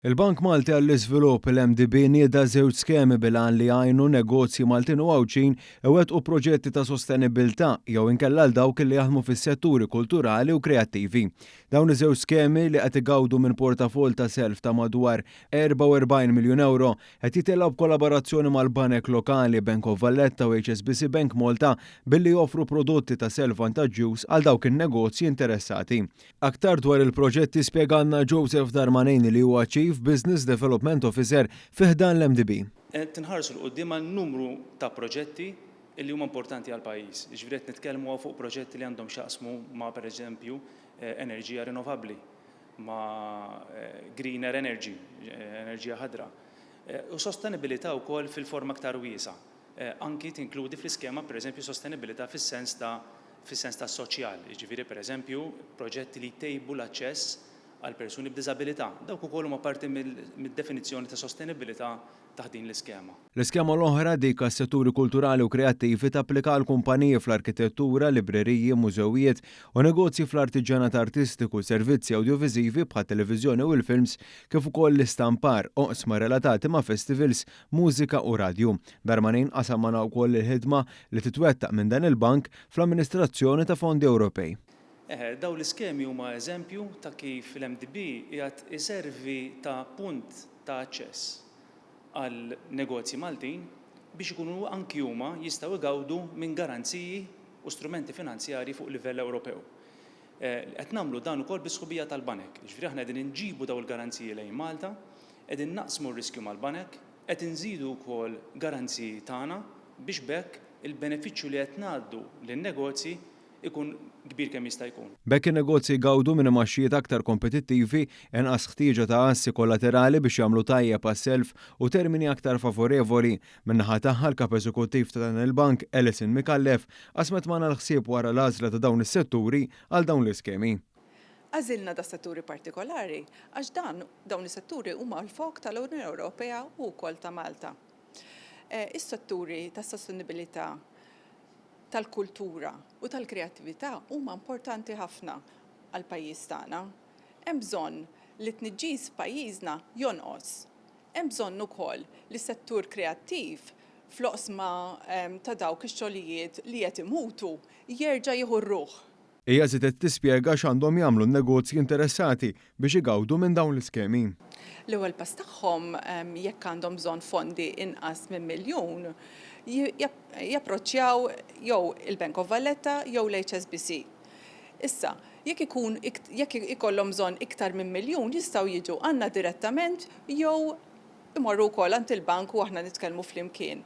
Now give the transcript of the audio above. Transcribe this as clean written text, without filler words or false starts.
Il-Bank Malti għall-Iżvilupp l-MDB nieda żewġ skemi bil-għan li għajnu negozji Maltin u Għawċin iwettqu proġetti ta' sostenibilità jew inkella l dawk li jaħdmu fis-setturi kulturali u kreattivi. Dawn iż-żewġ skemi li qed igawdu minn portafol ta' self ta' madwar 44 miljun euro qed jitellgħu b'kollaborazzjoni mal-banek lokali Bank of Valletta u HSBC Bank Malta billi joffru prodotti ta' self vantaġġjuż għal dawk in-negozji interessati. Aktar dwar il-proġetti spjegalna Joseph Darmanejn li huwa Chief Business Development Officer fiħdan l-MDB. Tinħarsu l-qoddim għal numru ta' proġetti li huma importanti għal pajjiż. Ġifieri qed nitkellmu fuq proġetti li għandhom x'jaqsmu ma' pereżempju enerġija rinnovabbli, ma' greener energy, enerġija ħadra. U sostenibilità wkoll fil-forma aktar wiesa'. Anki tinkludi fl-iskema pereżempju sostenibilità fis-sens ta' soċjal. Ġifieri pereżempju proġetti li jtejbu l-aċċess għal persuni b'diżabilità. Dawk ukoll huma parti mid-definizzjoni ta' sostenibilità taħt din l-iskema. L-iskema l-oħra dik għas-setturi kulturali u kreattivi tapplika għal kumpaniji fl-arkitettura, libreriji, mużewijiet u negozji fl-artiġanat artistiku, servizzi audiovisivi bħat televiżjoni u l-films kif ukoll l-istampar oqsma relatati ma' festivals, mużika u radju. Darmanin qasamana wkoll il-ħidma li titwettaq minn dan il-bank fl-amministrazzjoni ta' fondi Ewropej. Daw l-iskemi huma eżempju ta' kif l-MDB qiegħed iservi ta' punt ta' aċċess għal negozji Maltin biex ikunu anki huma jistgħu jgawdu minn garanziji u strumenti finanzjarji fuq livell Ewropew. Qed nagħmlu dan ukoll bis-sħubija tal-banek. Ġifieri aħna qegħdin inġibu daw il-garanziji lejn Malta, qegħdin naqsmu r-riskju mal-banek, qed inżidu wkoll garanziji tagħna biex bekk il-benefiċċju li qed ngħaddu lin-negozji ikun kbir kemm jista' jkun. Bekk in-negozji jgawdu minn imaxxijiet aktar kompetittivi, inqas ħtieġa ta' assi kollaterali biex jagħmlu tajjeb għas-self u termini aktar favorevoli. Min-naħa tagħha l-kap eżekuttiv ta' dan il-bank, Alison Mikallef, qasmet magħna l-ħsieb wara l-għażla ta' dawn is-setturi għal dawn l-iskemi. Għażilna da setturi partikolari għax dawn is-setturi huma l-fok tal-Unjoni Ewropea u wkoll ta' Malta. Is-setturi tas-sostenibilità tal-kultura u tal-kreattività huma importanti ħafna għal pajjiż tagħna. Hemm bżonn li t-tniġġis f'pajjiżna jonqos. Hemm bżonn ukoll li settur kreattiv fl-oqsma ta' dawk ix-xogħlijiet li qed imutu jerġa' jieħu r-ruħ. Hija żidet tispjega x'għandhom jagħmlu n-negozji interessati biex igawdu minn dawn l-iskemi. L-ewwel pass tagħhom jekk għandhom bżonn fondi inqas minn miljun japproċċjaw jew il-Bank of Valletta jew l-HSBC. Issa, jekk ikollhom bżonn iktar minn miljun jistgħu jiġu għandna direttament jew imorru wkoll għand il-bank u aħna nitkellmu flimkien.